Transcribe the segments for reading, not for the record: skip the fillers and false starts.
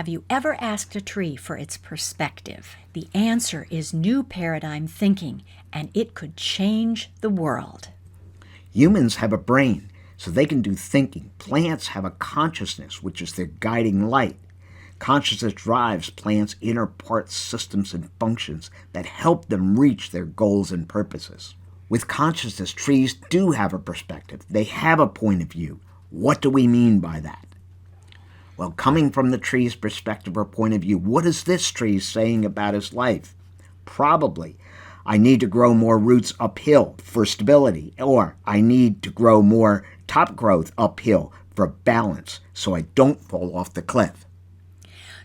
have you ever asked a tree for its perspective? The answer is new paradigm thinking, and it could change the world. Humans have a brain, so they can do thinking. Plants have a consciousness, which is their guiding light. Consciousness drives plants' inner parts, systems, and functions that help them reach their goals and purposes. With consciousness, trees do have a perspective. They have a point of view. What do we mean by that? Well, coming from the tree's perspective or point of view, what is this tree saying about his life? Probably, I need to grow more roots uphill for stability, or I need to grow more top growth uphill for balance so I don't fall off the cliff.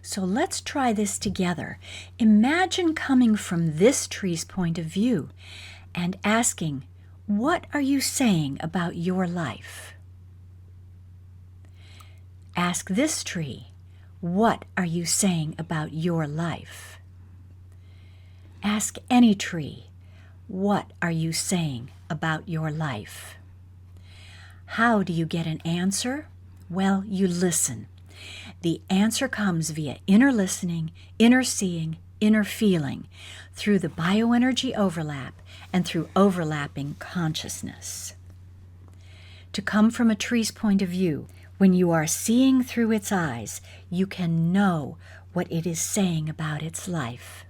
So let's try this together. Imagine coming from this tree's point of view and asking, what are you saying about your life? Ask this tree, what are you saying about your life? Ask any tree, what are you saying about your life? How do you get an answer? Well, you listen. The answer comes via inner listening, inner seeing, inner feeling, through the bioenergy overlap and through overlapping consciousness. To come from a tree's point of view, when you are seeing through its eyes, you can know what it is saying about its life.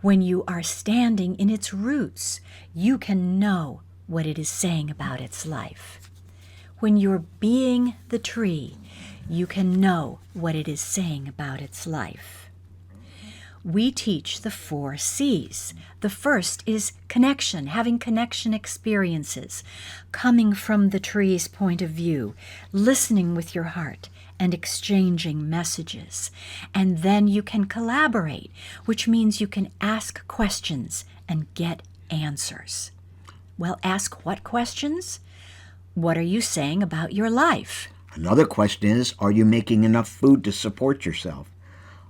When you are standing in its roots, you can know what it is saying about its life. When you're being the tree, you can know what it is saying about its life. We teach the 4 C's. The first is connection, having connection experiences, coming from the tree's point of view, listening with your heart, and exchanging messages. And then you can collaborate, which means you can ask questions and get answers. Well, ask what questions? What are you saying about your life? Another question is, are you making enough food to support yourself?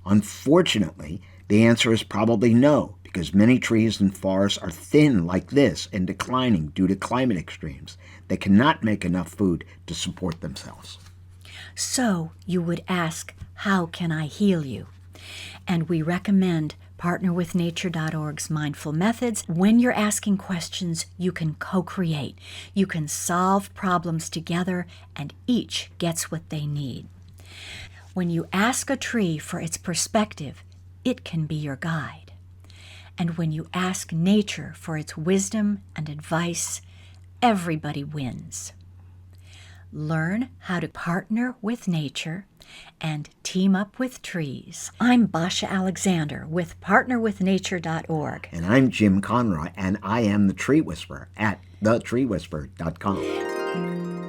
Unfortunately, the answer is probably no, because many trees and forests are thin like this and declining due to climate extremes. They cannot make enough food to support themselves. So you would ask, how can I heal you? And we recommend partnerwithnature.org's mindful methods. When you're asking questions, you can co-create. You can solve problems together, and each gets what they need. When you ask a tree for its perspective, it can be your guide. And when you ask nature for its wisdom and advice, everybody wins. Learn how to partner with nature and team up with trees. I'm Basia Alexander with partnerwithnature.org. And I'm Jim Conroy, and I am the Tree Whisperer at thetreewhisperer.com.